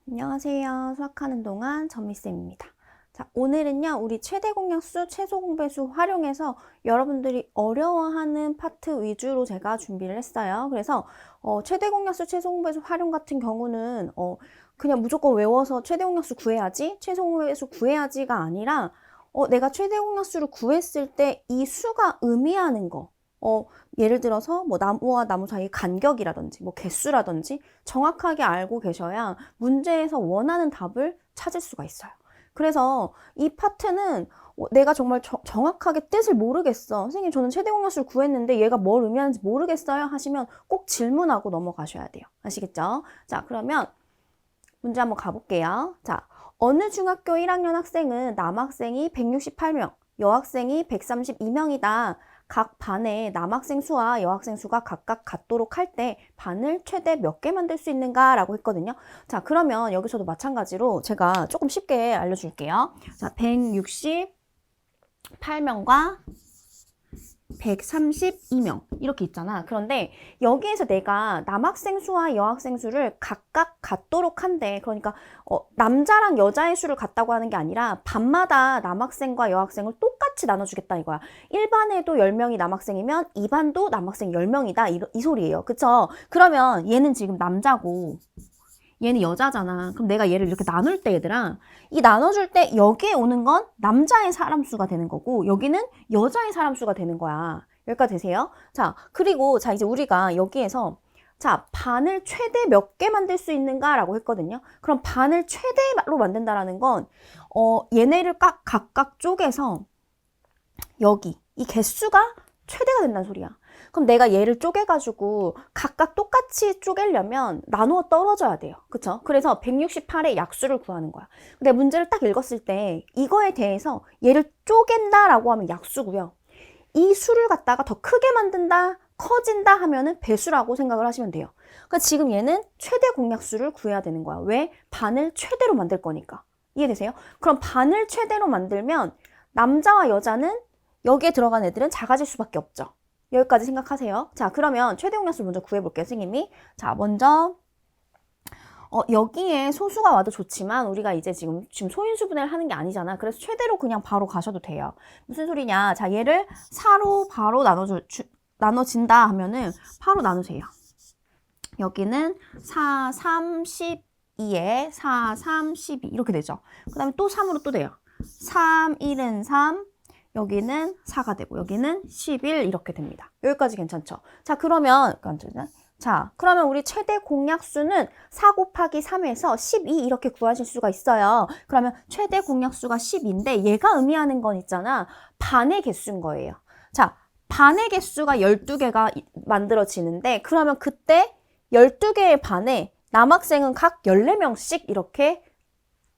안녕하세요. 수학하는 동안 전미쌤입니다. 자, 오늘은요, 우리 최대 공약수, 최소 공배수 활용해서 여러분들이 어려워하는 파트 위주로 제가 준비를 했어요. 그래서 최대 공약수, 최소 공배수 활용 같은 경우는 그냥 무조건 외워서 최대 공약수 구해야지, 최소 공배수 구해야지가 아니라 내가 최대 공약수를 구했을 때 이 수가 의미하는 거, 예를 들어서 뭐 나무와 나무 사이 간격이라든지 뭐 개수라든지 정확하게 알고 계셔야 문제에서 원하는 답을 찾을 수가 있어요. 그래서 이 파트는 내가 정말 정확하게 뜻을 모르겠어. 선생님, 저는 최대 공약수를 구했는데 얘가 뭘 의미하는지 모르겠어요 하시면 꼭 질문하고 넘어가셔야 돼요. 아시겠죠? 자, 그러면 문제 한번 가볼게요. 자, 어느 중학교 1학년 학생은 남학생이 168명, 여학생이 132명이다. 각 반에 남학생 수와 여학생 수가 각각 같도록 할 때 반을 최대 몇 개 만들 수 있는가? 라고 했거든요. 자, 그러면 여기서도 마찬가지로 제가 조금 쉽게 알려줄게요. 자, 168명과 132명 이렇게 있잖아. 그런데 여기에서 내가 남학생 수와 여학생 수를 각각 같도록 한대. 그러니까 남자랑 여자의 수를 같다고 하는 게 아니라 반마다 남학생과 여학생을 똑같이 나눠주겠다 이거야. 1반에도 10명이 남학생이면 2반도 남학생 10명이다 이 소리예요. 그쵸? 그러면 얘는 지금 남자고 얘는 여자잖아. 그럼 내가 얘를 이렇게 나눌 때 얘들아, 이 나눠줄 때 여기에 오는 건 남자의 사람 수가 되는 거고 여기는 여자의 사람 수가 되는 거야. 여기까지 되세요? 자, 그리고 자 이제 우리가 여기에서 자, 반을 최대 몇 개 만들 수 있는가라고 했거든요. 그럼 반을 최대로 만든다라는 건 얘네를 각각 쪼개서 여기 이 개수가 최대가 된다는 소리야. 그럼 내가 얘를 쪼개가지고 각각 똑같이 쪼개려면 나누어 떨어져야 돼요. 그쵸? 그래서 168의 약수를 구하는 거야. 근데 문제를 딱 읽었을 때 이거에 대해서 얘를 쪼갠다라고 하면 약수고요. 이 수를 갖다가 더 크게 만든다, 커진다 하면은 배수라고 생각을 하시면 돼요. 그러니까 지금 얘는 최대 공약수를 구해야 되는 거야. 왜? 반을 최대로 만들 거니까. 이해되세요? 그럼 반을 최대로 만들면 남자와 여자는 여기에 들어간 애들은 작아질 수밖에 없죠. 여기까지 생각하세요. 자, 그러면 최대 공약수 먼저 구해볼게요, 선생님이. 자, 먼저 여기에 소수가 와도 좋지만 우리가 이제 지금 소인수 분해를 하는 게 아니잖아. 그래서 최대로 그냥 바로 가셔도 돼요. 무슨 소리냐? 자, 얘를 4로 바로 나눠진다 하면은 바로 나누세요. 여기는 4, 3, 12에 4, 3, 12 이렇게 되죠. 그 다음에 또 3으로 또 돼요. 3, 1은 3, 여기는 4가 되고 여기는 11 이렇게 됩니다. 여기까지 괜찮죠? 자, 그러면 우리 최대 공약수는 4 곱하기 3에서 12 이렇게 구하실 수가 있어요. 그러면 최대 공약수가 10인데 얘가 의미하는 건 있잖아. 반의 개수인 거예요. 자, 반의 개수가 12개가 만들어지는데 그러면 그때 12개의 반에 남학생은 각 14명씩 이렇게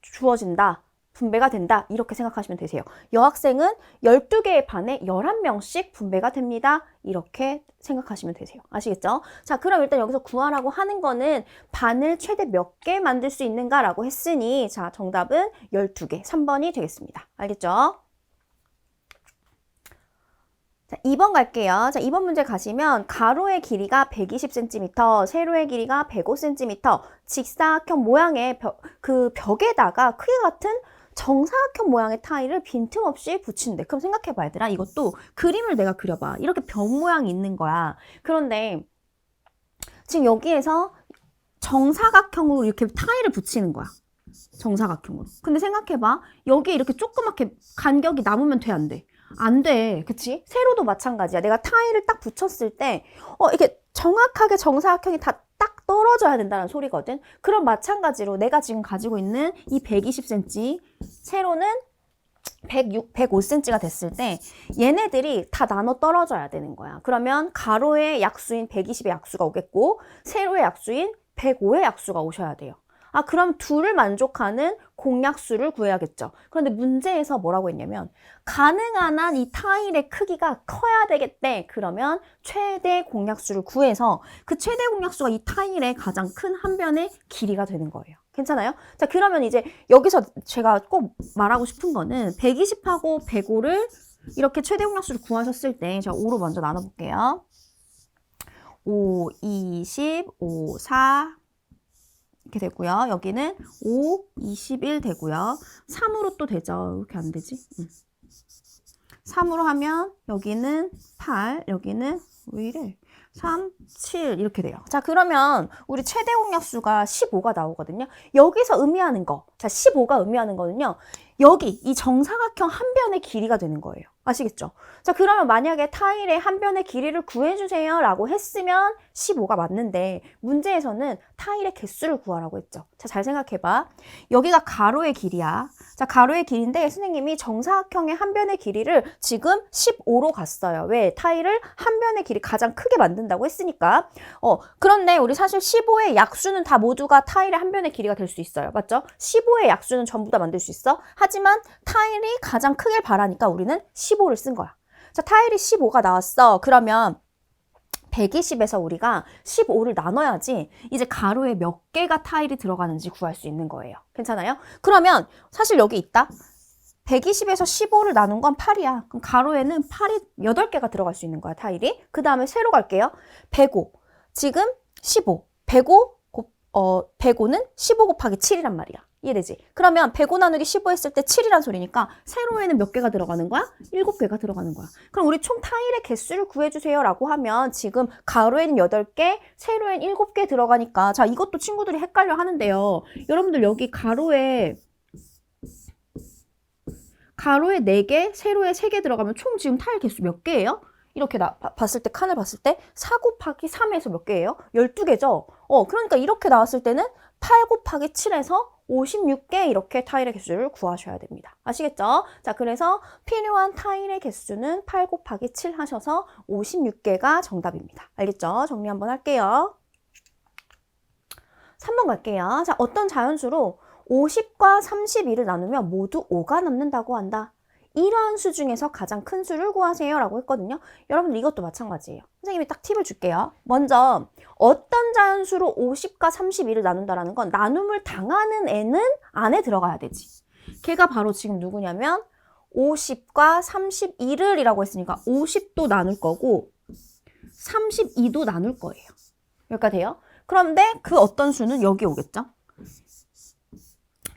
주어진다. 분배가 된다. 이렇게 생각하시면 되세요. 여학생은 12개의 반에 11명씩 분배가 됩니다. 이렇게 생각하시면 되세요. 아시겠죠? 자, 그럼 일단 여기서 구하라고 하는 거는 반을 최대 몇 개 만들 수 있는가라고 했으니 자, 정답은 12개. 3번이 되겠습니다. 알겠죠? 자, 2번 갈게요. 자, 2번 문제 가시면 가로의 길이가 120cm, 세로의 길이가 105cm, 직사각형 모양의 벽에다가 크기 같은 정사각형 모양의 타일을 빈틈없이 붙인대. 그럼 생각해봐, 얘들아. 이것도 그림을 내가 그려봐. 이렇게 벽 모양이 있는 거야. 그런데 지금 여기에서 정사각형으로 이렇게 타일을 붙이는 거야. 정사각형으로. 근데 생각해봐. 여기에 이렇게 조그맣게 간격이 남으면 돼, 안 돼? 안 돼. 그치? 세로도 마찬가지야. 내가 타일을 딱 붙였을 때, 이게 정확하게 정사각형이 다 딱 떨어져야 된다는 소리거든. 그럼 마찬가지로 내가 지금 가지고 있는 이 120cm, 세로는 105cm가 됐을 때 얘네들이 다 나눠 떨어져야 되는 거야. 그러면 가로의 약수인 120의 약수가 오겠고 세로의 약수인 105의 약수가 오셔야 돼요. 아, 그럼 둘을 만족하는 공약수를 구해야겠죠. 그런데 문제에서 뭐라고 했냐면 가능한 한 이 타일의 크기가 커야 되겠대. 그러면 최대 공약수를 구해서 그 최대 공약수가 이 타일의 가장 큰 한 변의 길이가 되는 거예요. 괜찮아요? 자, 그러면 이제 여기서 제가 꼭 말하고 싶은 거는 120하고 105를 이렇게 최대 공약수를 구하셨을 때 제가 5로 먼저 나눠볼게요. 5, 20, 5, 4 이렇게 되고요. 여기는 5, 21 되고요. 3으로 또 되죠. 이렇게 안 되지? 3으로 하면 여기는 8, 여기는 왜 이래? 3, 7 이렇게 돼요. 자, 그러면 우리 최대 공약수가 15가 나오거든요. 여기서 의미하는 거, 자, 15가 의미하는 거는요. 여기 이 정사각형 한 변의 길이가 되는 거예요. 아시겠죠? 자, 그러면 만약에 타일의 한 변의 길이를 구해주세요 라고 했으면 15가 맞는데 문제에서는 타일의 개수를 구하라고 했죠. 자, 잘 생각해봐. 여기가 가로의 길이야. 자, 가로의 길인데 선생님이 정사각형의 한 변의 길이를 지금 15로 갔어요. 왜? 타일을 한 변의 길이 가장 크게 만든다고 했으니까. 그런데 우리 사실 15의 약수는 다 모두가 타일의 한 변의 길이가 될 수 있어요. 맞죠? 15의 약수는 전부 다 만들 수 있어. 하지만 타일이 가장 크길 바라니까 우리는 15를 쓴 거야. 자, 타일이 15가 나왔어. 그러면 120에서 우리가 15를 나눠야지 이제 가로에 몇 개가 타일이 들어가는지 구할 수 있는 거예요. 괜찮아요? 그러면 사실 여기 있다. 120에서 15를 나눈 건 8이야. 그럼 가로에는 8이 8개가 들어갈 수 있는 거야, 타일이. 그 다음에 세로 갈게요. 105. 지금 15. 105는 15 곱하기 7이란 말이야. 이해되지? 그러면 105 나누기 15 했을 때 7이란 소리니까 세로에는 몇 개가 들어가는 거야? 7개가 들어가는 거야. 그럼 우리 총 타일의 개수를 구해주세요 라고 하면 지금 가로에는 8개, 세로에는 7개 들어가니까 자, 이것도 친구들이 헷갈려 하는데요. 여러분들 여기 가로에 4개, 세로에 3개 들어가면 총 지금 타일 개수 몇 개예요? 이렇게 봤을 때, 칸을 봤을 때 4 곱하기 3에서 몇 개예요? 12개죠? 그러니까 이렇게 나왔을 때는 8 곱하기 7에서 56개 이렇게 타일의 개수를 구하셔야 됩니다. 아시겠죠? 자, 그래서 필요한 타일의 개수는 8 곱하기 7 하셔서 56개가 정답입니다. 알겠죠? 정리 한번 할게요. 3번 갈게요. 자, 어떤 자연수로 50과 32를 나누면 모두 5가 남는다고 한다. 이러한 수 중에서 가장 큰 수를 구하세요 라고 했거든요. 여러분들 이것도 마찬가지예요. 선생님이 딱 팁을 줄게요. 먼저 어떤 자연수로 50과 32를 나눈다라는 건 나눔을 당하는 애는 안에 들어가야 되지. 걔가 바로 지금 누구냐면 50과 31을 이라고 했으니까 50도 나눌 거고 32도 나눌 거예요. 여기까지 돼요? 그런데 그 어떤 수는 여기 오겠죠?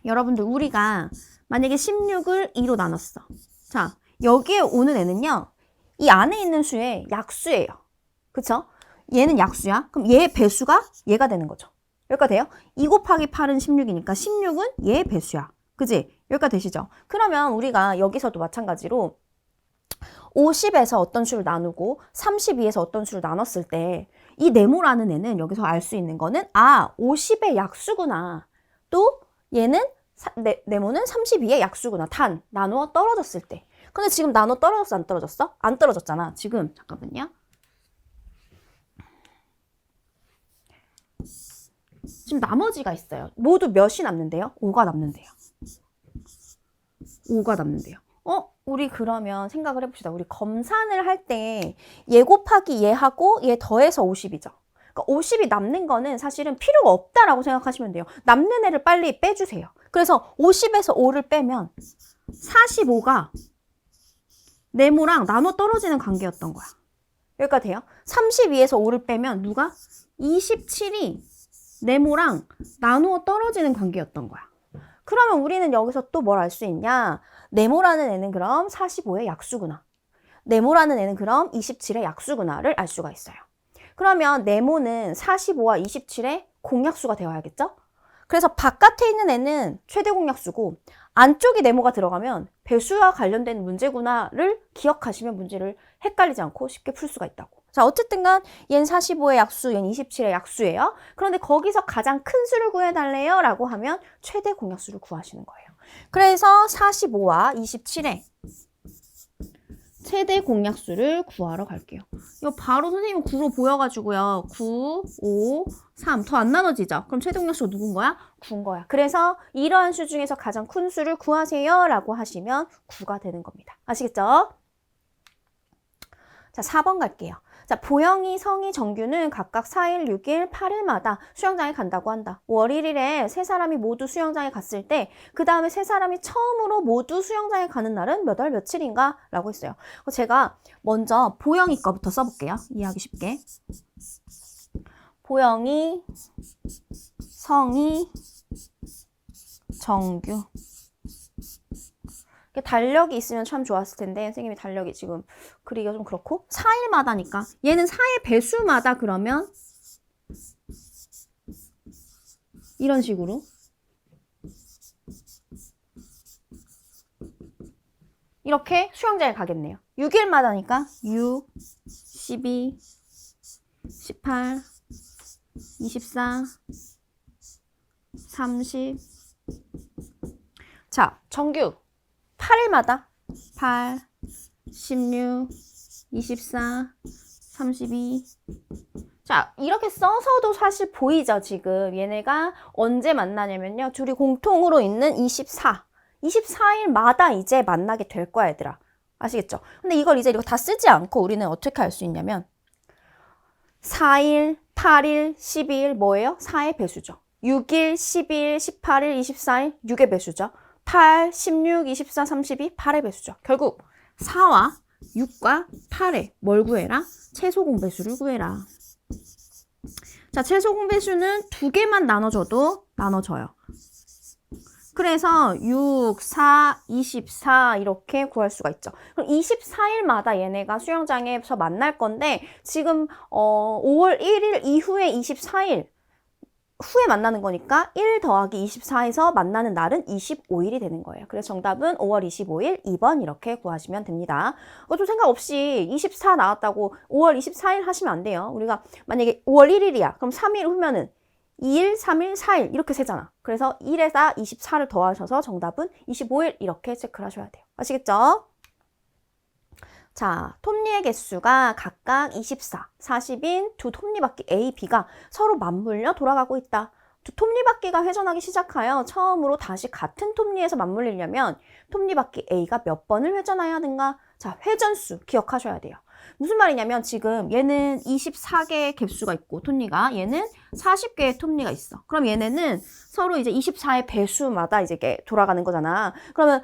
여러분들 우리가 만약에 16을 2로 나눴어. 자, 여기에 오는 애는요. 이 안에 있는 수의 약수예요. 그쵸? 얘는 약수야. 그럼 얘의 배수가 얘가 되는 거죠. 여기까지 돼요? 2 곱하기 8은 16이니까 16은 얘의 배수야. 그지? 여기까지 되시죠? 그러면 우리가 여기서도 마찬가지로 50에서 어떤 수를 나누고 32에서 어떤 수를 나눴을 때 이 네모라는 애는 여기서 알 수 있는 거는 50의 약수구나. 또 얘는 네모는 32의 약수구나. 탄 나누어 떨어졌을 때. 근데 지금 나누어 떨어졌어? 안 떨어졌어? 안 떨어졌잖아. 지금 잠깐만요. 지금 나머지가 있어요. 모두 몇이 남는데요? 5가 남는데요. 5가 남는데요. 우리 그러면 생각을 해봅시다. 우리 검산을 할 때 얘 곱하기 얘하고 얘 더해서 50이죠. 그러니까 50이 남는 거는 사실은 필요가 없다라고 생각하시면 돼요. 남는 애를 빨리 빼주세요. 그래서 50에서 5를 빼면 45가 네모랑 나눠 떨어지는 관계였던 거야. 여기까지 돼요? 32에서 5를 빼면 누가? 27이 네모랑 나누어 떨어지는 관계였던 거야. 그러면 우리는 여기서 또 뭘 알 수 있냐? 네모라는 애는 그럼 45의 약수구나. 네모라는 애는 그럼 27의 약수구나를 알 수가 있어요. 그러면 네모는 45와 27의 공약수가 되어야겠죠? 그래서 바깥에 있는 애는 최대 공약수고 안쪽에 네모가 들어가면 배수와 관련된 문제구나를 기억하시면 문제를 헷갈리지 않고 쉽게 풀 수가 있다고. 자, 어쨌든 간 얘는 45의 약수, 얘는 27의 약수예요. 그런데 거기서 가장 큰 수를 구해달래요 라고 하면 최대 공약수를 구하시는 거예요. 그래서 45와 27의 최대 공약수를 구하러 갈게요. 이거 바로 선생님 9로 보여가지고요. 9, 5, 3. 더 안 나눠지죠? 그럼 최대 공약수가 누군 거야? 9인 거야. 그래서 이러한 수 중에서 가장 큰 수를 구하세요 라고 하시면 9가 되는 겁니다. 아시겠죠? 자, 4번 갈게요. 자, 보영이, 성이, 정규는 각각 4일, 6일, 8일마다 수영장에 간다고 한다. 월 1일에 세 사람이 모두 수영장에 갔을 때 그 다음에 세 사람이 처음으로 모두 수영장에 가는 날은 몇 월 며칠인가? 라고 했어요. 제가 먼저 보영이 거부터 써볼게요. 이해하기 쉽게. 보영이 성이, 정규. 달력이 있으면 참 좋았을 텐데 선생님이 달력이 지금 그리기가 좀 그렇고 4일마다니까 얘는 4의 배수마다 그러면 이런 식으로 이렇게 수영장에 가겠네요. 6일마다니까 6, 12, 18, 24, 30. 자, 정규 8일마다 8, 16, 24, 32. 자, 이렇게 써서도 사실 보이죠, 지금. 얘네가 언제 만나냐면요. 둘이 공통으로 있는 24일마다 이제 만나게 될 거야, 얘들아. 아시겠죠? 근데 이거 다 쓰지 않고 우리는 어떻게 할 수 있냐면 4일, 8일, 12일 뭐예요? 4의 배수죠. 6일, 12일, 18일, 24일 6의 배수죠. 8, 16, 24, 32 8의 배수죠. 결국 4와 6과 8의 뭘 구해라? 최소 공배수를 구해라. 자, 최소 공배수는 두 개만 나눠줘도 나눠져요. 그래서 6, 4, 24 이렇게 구할 수가 있죠. 그럼 24일마다 얘네가 수영장에서 만날 건데 지금 5월 1일 이후에 24일 후에 만나는 거니까 1 더하기 24에서 만나는 날은 25일이 되는 거예요. 그래서 정답은 5월 25일 2번 이렇게 구하시면 됩니다. 좀 생각 없이 24 나왔다고 5월 24일 하시면 안 돼요. 우리가 만약에 5월 1일이야. 그럼 3일 후면은 2일, 3일, 4일 이렇게 세잖아. 그래서 1에다 24를 더하셔서 정답은 25일 이렇게 체크를 하셔야 돼요. 아시겠죠? 자, 톱니의 개수가 각각 24, 40인 두 톱니바퀴 A, B가 서로 맞물려 돌아가고 있다. 두 톱니바퀴가 회전하기 시작하여 처음으로 다시 같은 톱니에서 맞물리려면 톱니바퀴 A가 몇 번을 회전해야 하는가? 자, 회전수 기억하셔야 돼요. 무슨 말이냐면 지금 얘는 24개의 갭수가 있고 톱니가 얘는 40개의 톱니가 있어. 그럼 얘네는 서로 이제 24의 배수마다 이제 돌아가는 거잖아. 그러면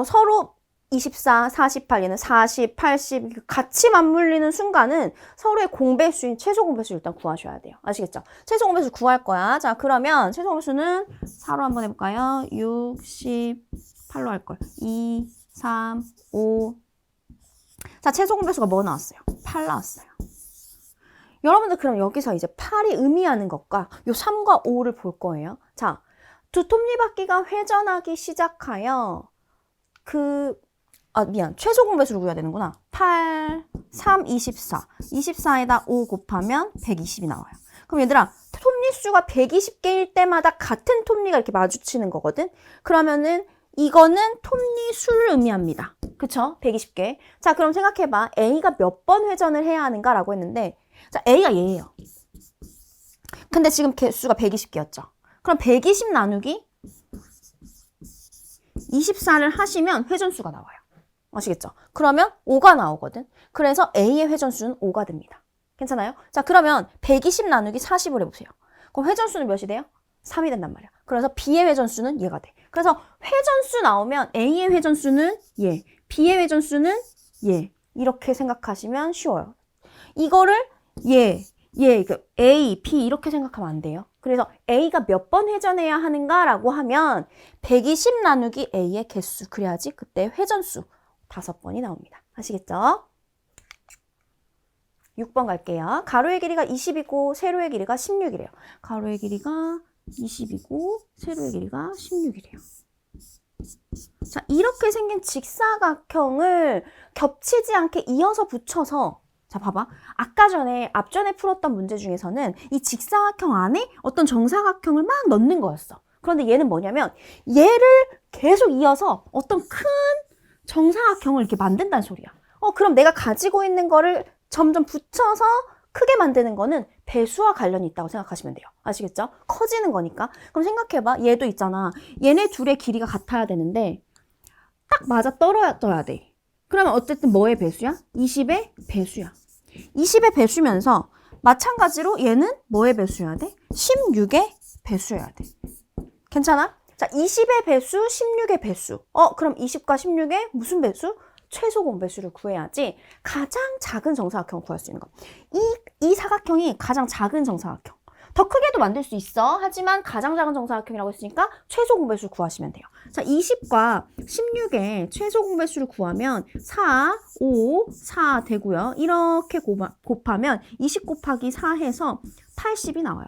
서로 24, 48, 얘는 40, 80 같이 맞물리는 순간은 서로의 공배수인 최소 공배수 일단 구하셔야 돼요. 아시겠죠? 최소 공배수 구할 거야. 자, 그러면 최소 공배수는 4로 한번 해볼까요? 6, 10, 8로 할 걸. 2, 3, 5. 자, 최소 공배수가 뭐 나왔어요? 8 나왔어요. 여러분들 그럼 여기서 이제 8이 의미하는 것과 요 3과 5를 볼 거예요. 자, 두 톱니바퀴가 회전하기 시작하여 최소 공배수를 구해야 되는구나. 8, 3, 24. 24에다 5 곱하면 120이 나와요. 그럼 얘들아, 톱니 수가 120개일 때마다 같은 톱니가 이렇게 마주치는 거거든? 그러면은 이거는 톱니 수를 의미합니다. 그쵸? 120개. 자, 그럼 생각해봐. A가 몇 번 회전을 해야 하는가라고 했는데, 자, A가 얘예요. 근데 지금 개수가 120개였죠. 그럼 120 나누기 24를 하시면 회전수가 나와요. 아시겠죠? 그러면 5가 나오거든. 그래서 A의 회전수는 5가 됩니다. 괜찮아요? 자, 그러면 120 나누기 40을 해보세요. 그럼 회전수는 몇이 돼요? 3이 된단 말이야. 그래서 B의 회전수는 얘가 돼. 그래서 회전수 나오면 A의 회전수는 얘, B의 회전수는 얘. 이렇게 생각하시면 쉬워요. 이거를 A, B 이렇게 생각하면 안 돼요. 그래서 A가 몇 번 회전해야 하는가라고 하면 120 나누기 A의 개수. 그래야지 그때 회전수 5번이 나옵니다. 아시겠죠? 6번 갈게요. 가로의 길이가 20이고 세로의 길이가 16이래요. 가로의 길이가 20이고 세로의 길이가 16이래요. 자, 이렇게 생긴 직사각형을 겹치지 않게 이어서 붙여서 자, 봐봐. 앞전에 풀었던 문제 중에서는 이 직사각형 안에 어떤 정사각형을 막 넣는 거였어. 그런데 얘는 뭐냐면 얘를 계속 이어서 어떤 큰 정사각형을 이렇게 만든다는 소리야. 그럼 내가 가지고 있는 거를 점점 붙여서 크게 만드는 거는 배수와 관련이 있다고 생각하시면 돼요. 아시겠죠? 커지는 거니까. 그럼 생각해봐. 얘도 있잖아. 얘네 둘의 길이가 같아야 되는데 딱 맞아 떨어져야 돼. 그러면 어쨌든 뭐의 배수야? 20의 배수야. 20의 배수면서 마찬가지로 얘는 뭐의 배수여야 돼? 16의 배수여야 돼. 괜찮아? 자, 20의 배수, 16의 배수. 그럼 20과 16의 무슨 배수? 최소 공배수를 구해야지 가장 작은 정사각형을 구할 수 있는 거. 이 사각형이 가장 작은 정사각형. 더 크게도 만들 수 있어. 하지만 가장 작은 정사각형이라고 했으니까 최소 공배수를 구하시면 돼요. 자, 20과 16의 최소 공배수를 구하면 4, 5, 4 되고요. 이렇게 곱하면 20 곱하기 4 해서 80이 나와요.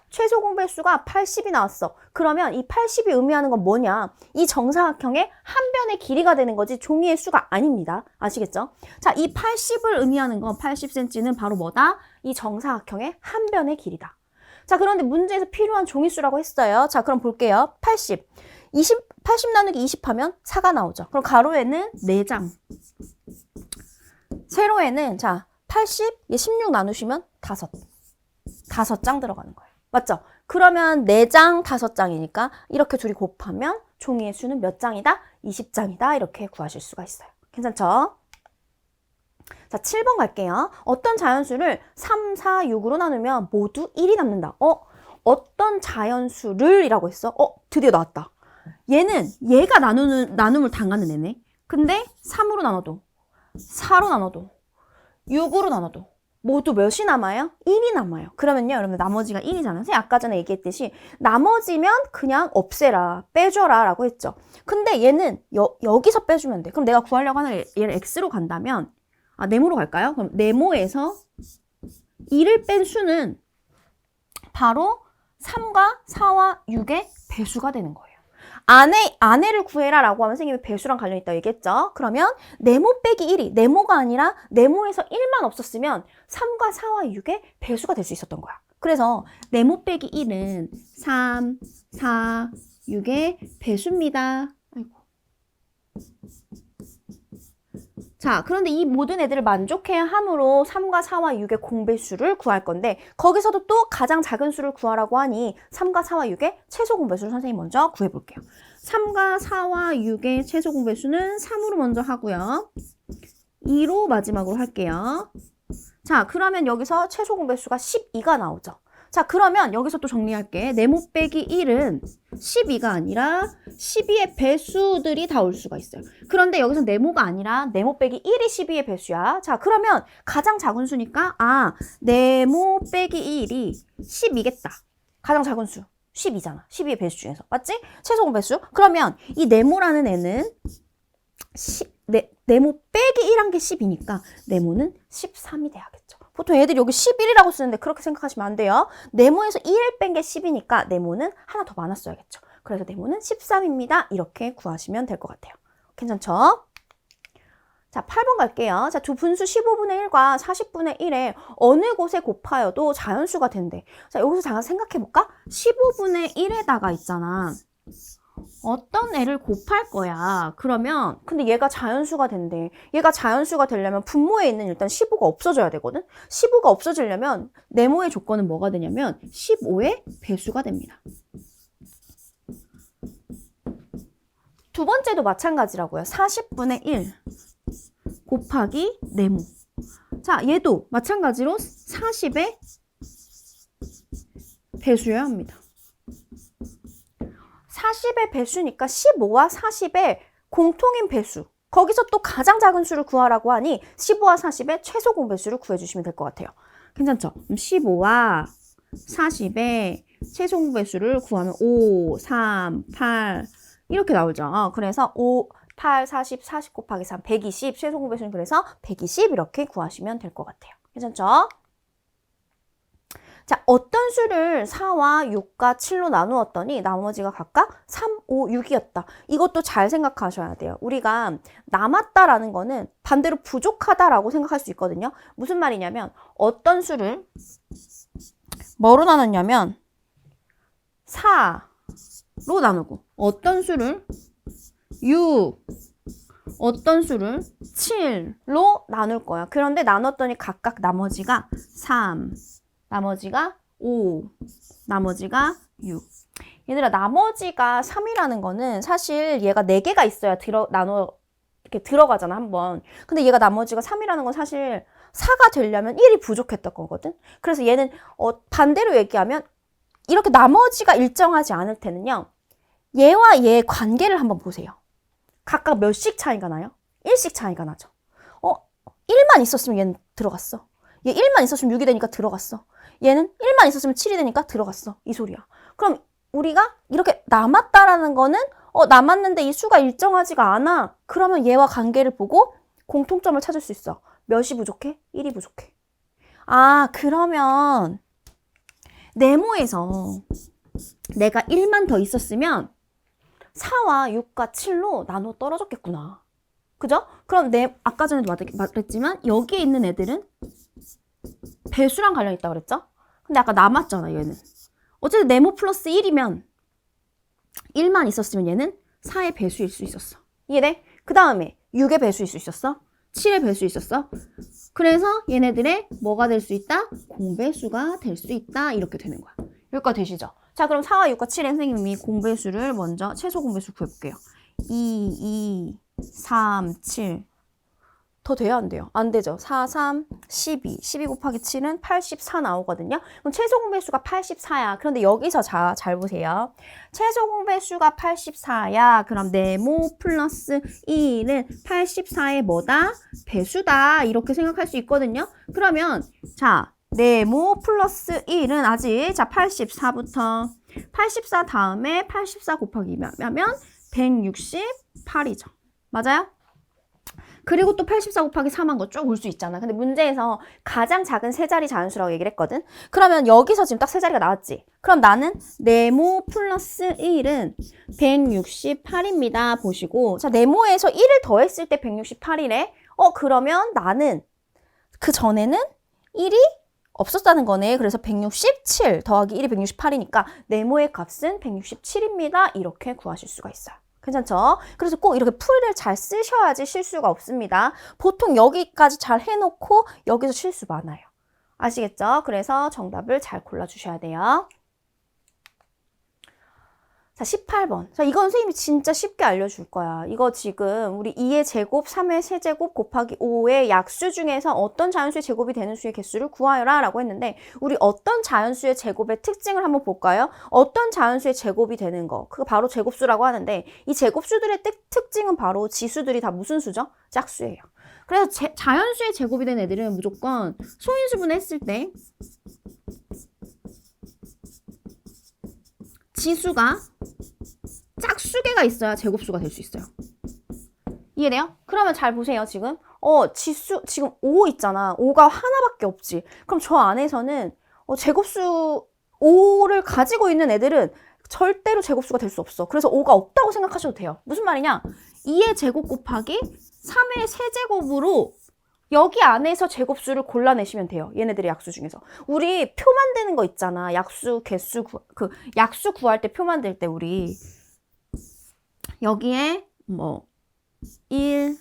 최소 공배수가 80이 나왔어. 그러면 이 80이 의미하는 건 뭐냐? 이 정사각형의 한 변의 길이가 되는 거지 종이의 수가 아닙니다. 아시겠죠? 자, 이 80을 의미하는 건 80cm는 바로 뭐다? 이 정사각형의 한 변의 길이다. 자, 그런데 문제에서 필요한 종이수라고 했어요. 자, 그럼 볼게요. 80. 80 나누기 20 하면 4가 나오죠. 그럼 가로에는 4장. 세로에는 자, 80, 16 나누시면 5장 들어가는 거예요. 맞죠? 그러면 4장, 5장이니까 이렇게 둘이 곱하면 종이의 수는 몇 장이다? 20장이다. 이렇게 구하실 수가 있어요. 괜찮죠? 자, 7번 갈게요. 어떤 자연수를 3, 4, 6으로 나누면 모두 1이 남는다. 어떤 자연수를 이라고 했어? 드디어 나왔다. 얘가 나눔을 당하는 애네. 근데 3으로 나눠도, 4로 나눠도, 6으로 나눠도 모두 몇이 남아요? 1이 남아요. 그러면요, 여러분 나머지가 1이잖아요. 선생님 아까 전에 얘기했듯이 나머지면 그냥 없애라, 빼줘라 라고 했죠. 근데 얘는 여기서 빼주면 돼. 그럼 내가 구하려고 하는 얘를 x로 간다면 네모로 갈까요? 그럼 네모에서 2를 뺀 수는 바로 3과 4와 6의 배수가 되는 거예요. 아내를 구해라 라고 하면 선생님이 배수랑 관련 있다고 얘기했죠. 그러면 네모 빼기 1이 네모가 아니라 네모에서 1만 없었으면 3과 4와 6의 배수가 될 수 있었던 거야. 그래서 네모 빼기 1은 3, 4, 6의 배수입니다. 아이고. 자, 그런데 이 모든 애들을 만족해야 함으로 3과 4와 6의 공배수를 구할 건데 거기서도 또 가장 작은 수를 구하라고 하니 3과 4와 6의 최소 공배수를 선생님 먼저 구해볼게요. 3과 4와 6의 최소 공배수는 3으로 먼저 하고요. 2로 마지막으로 할게요. 자, 그러면 여기서 최소 공배수가 12가 나오죠. 자, 그러면 여기서 또 정리할게. 네모 빼기 1은 12가 아니라 12의 배수들이 다 올 수가 있어요. 그런데 여기서 네모가 아니라 네모 빼기 1이 12의 배수야. 자, 그러면 가장 작은 수니까 네모 빼기 1이 12겠다. 가장 작은 수 12잖아. 12의 배수 중에서. 맞지? 최소 공배수. 그러면 이 네모라는 애는 네모 빼기 1한 게 10이니까 네모는 13이 돼야겠죠. 보통 애들이 여기 11이라고 쓰는데 그렇게 생각하시면 안 돼요. 네모에서 1을 뺀 게 10이니까 네모는 하나 더 많았어야겠죠. 그래서 네모는 13입니다. 이렇게 구하시면 될 것 같아요. 괜찮죠? 자, 8번 갈게요. 자, 두 분수 15분의 1과 40분의 1에 어느 곳에 곱하여도 자연수가 된대. 자, 여기서 잠깐 생각해볼까? 15분의 1에다가 있잖아. 어떤 애를 곱할 거야. 그러면 근데 얘가 자연수가 된대. 얘가 자연수가 되려면 분모에 있는 일단 15가 없어져야 되거든. 15가 없어지려면 네모의 조건은 뭐가 되냐면 15의 배수가 됩니다. 두 번째도 마찬가지라고요. 40분의 1 곱하기 네모. 자, 얘도 마찬가지로 40의 배수여야 합니다. 40의 배수니까 15와 40의 공통인 배수. 거기서 또 가장 작은 수를 구하라고 하니 15와 40의 최소 공배수를 구해주시면 될 것 같아요. 괜찮죠? 그럼 15와 40의 최소 공배수를 구하면 5, 3, 8 이렇게 나오죠. 그래서 5, 8, 40, 40 곱하기 3, 120 최소 공배수는 그래서 120 이렇게 구하시면 될 것 같아요. 괜찮죠? 자, 어떤 수를 4와 6과 7로 나누었더니 나머지가 각각 3, 5, 6이었다. 이것도 잘 생각하셔야 돼요. 우리가 남았다라는 거는 반대로 부족하다라고 생각할 수 있거든요. 무슨 말이냐면 어떤 수를 뭐로 나눴냐면 4로 나누고 어떤 수를 6, 어떤 수를 7로 나눌 거야. 그런데 나눴더니 각각 나머지가 3, 나머지가 5, 나머지가 6. 얘들아, 나머지가 3이라는 거는 사실 얘가 4개가 있어야 이렇게 들어가잖아, 한번. 근데 얘가 나머지가 3이라는 건 사실 4가 되려면 1이 부족했던 거거든. 그래서 얘는 반대로 얘기하면 이렇게 나머지가 일정하지 않을 때는요. 얘와 얘의 관계를 한번 보세요. 각각 몇씩 차이가 나요? 1씩 차이가 나죠. 1만 있었으면 얘는 들어갔어. 얘 1만 있었으면 6이 되니까 들어갔어. 얘는 1만 있었으면 7이 되니까 들어갔어. 이 소리야. 그럼 우리가 이렇게 남았다라는 거는 남았는데 이 수가 일정하지가 않아. 그러면 얘와 관계를 보고 공통점을 찾을 수 있어. 몇이 부족해? 1이 부족해. 아, 그러면 네모에서 내가 1만 더 있었으면 4와 6과 7로 나눠 떨어졌겠구나. 그죠? 그럼 아까 전에도 말했지만 여기에 있는 애들은 배수랑 관련 있다고 그랬죠? 근데 아까 남았잖아, 얘는. 어쨌든 네모 플러스 1이면 1만 있었으면 얘는 4의 배수일 수 있었어. 이해돼? 그 다음에 6의 배수일 수 있었어? 7의 배수 있었어? 그래서 얘네들의 뭐가 될 수 있다? 공배수가 될 수 있다. 이렇게 되는 거야. 여기까지 되시죠? 자, 그럼 4와 6과 7의 선생님이 공배수를 먼저 최소 공배수 구해볼게요. 2, 3, 7. 더 돼요? 안 돼요? 안 되죠. 4, 3, 12. 12 곱하기 7은 84 나오거든요. 그럼 최소 공배수가 84야. 그런데 여기서 잘 보세요. 최소 공배수가 84야. 그럼 네모 플러스 1은 84의 뭐다? 배수다. 이렇게 생각할 수 있거든요. 그러면 자, 네모 플러스 1은 아직 자 84부터 84 다음에 84 곱하기면 168이죠. 맞아요? 그리고 또 84 곱하기 3한 거 쭉 올 수 있잖아. 근데 문제에서 가장 작은 세 자리 자연수라고 얘기를 했거든. 그러면 여기서 지금 딱 세 자리가 나왔지. 그럼 나는 네모 플러스 1은 168입니다. 보시고 자 네모에서 1을 더했을 때 168이래. 그러면 나는 그 전에는 1이 없었다는 거네. 그래서 167 더하기 1이 168이니까 네모의 값은 167입니다. 이렇게 구하실 수가 있어요. 괜찮죠? 그래서 꼭 이렇게 풀이를 잘 쓰셔야지 실수가 없습니다. 보통 여기까지 잘 해놓고 여기서 실수 많아요. 아시겠죠? 그래서 정답을 잘 골라주셔야 돼요. 자, 18번. 자, 이건 선생님이 진짜 쉽게 알려줄 거야. 이거 지금 우리 2의 제곱, 3의 세제곱 곱하기 5의 약수 중에서 어떤 자연수의 제곱이 되는 수의 개수를 구하여라 라고 했는데 우리 어떤 자연수의 제곱의 특징을 한번 볼까요? 어떤 자연수의 제곱이 되는 거. 그거 바로 제곱수라고 하는데 이 제곱수들의 특징은 바로 지수들이 다 무슨 수죠? 짝수예요. 그래서 자연수의 제곱이 된 애들은 무조건 소인수분해 했을 때 지수가 짝수개가 있어야 제곱수가 될 수 있어요. 이해돼요? 그러면 잘 보세요, 지금. 지수, 지금 5 있잖아. 5가 하나밖에 없지. 그럼 저 안에서는 제곱수 5를 가지고 있는 애들은 절대로 제곱수가 될 수 없어. 그래서 5가 없다고 생각하셔도 돼요. 무슨 말이냐? 2의 제곱 곱하기 3의 세제곱으로 여기 안에서 제곱수를 골라내시면 돼요. 얘네들의 약수 중에서. 우리 표 만드는 거 있잖아. 약수, 개수, 약수 구할 때 표 만들 때 우리 여기에 뭐 1,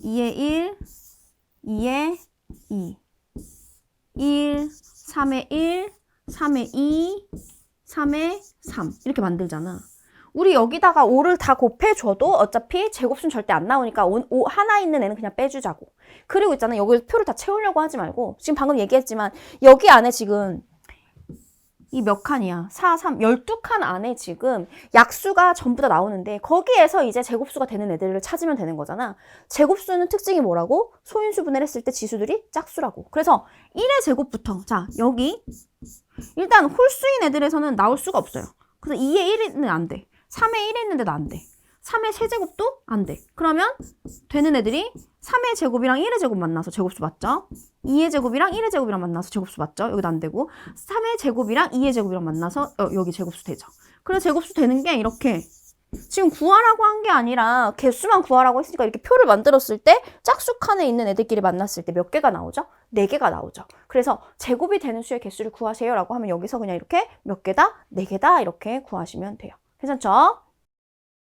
2에 1, 2에 2, 1, 3에 1, 3에 2, 3에 3 이렇게 만들잖아. 우리 여기다가 5를 다 곱해줘도 어차피 제곱수는 절대 안 나오니까 5 하나 있는 애는 그냥 빼주자고. 그리고 있잖아. 여기 표를 다 채우려고 하지 말고 지금 방금 얘기했지만 여기 안에 지금 이 몇 칸이야? 4, 3, 12칸 안에 지금 약수가 전부 다 나오는데 거기에서 이제 제곱수가 되는 애들을 찾으면 되는 거잖아. 제곱수는 특징이 뭐라고? 소인수분해를 했을 때 지수들이 짝수라고. 그래서 1의 제곱부터 자 여기 일단 홀수인 애들에서는 나올 수가 없어요. 그래서 2의 1은 안 돼. 3의 1에 있는데도 안 돼. 3의 세제곱도 안 돼. 그러면 되는 애들이 3의 제곱이랑 1의 제곱 만나서 제곱수 맞죠? 2의 제곱이랑 1의 제곱이랑 만나서 제곱수 맞죠? 여기도 안 되고 3의 제곱이랑 2의 제곱이랑 만나서 여기 제곱수 되죠. 그래서 제곱수 되는 게 이렇게 지금 구하라고 한 게 아니라 개수만 구하라고 했으니까 이렇게 표를 만들었을 때 짝수 칸에 있는 애들끼리 만났을 때 몇 개가 나오죠? 4개가 나오죠. 그래서 제곱이 되는 수의 개수를 구하세요 라고 하면 여기서 그냥 이렇게 몇 개다? 4개다 이렇게 구하시면 돼요. 괜찮죠?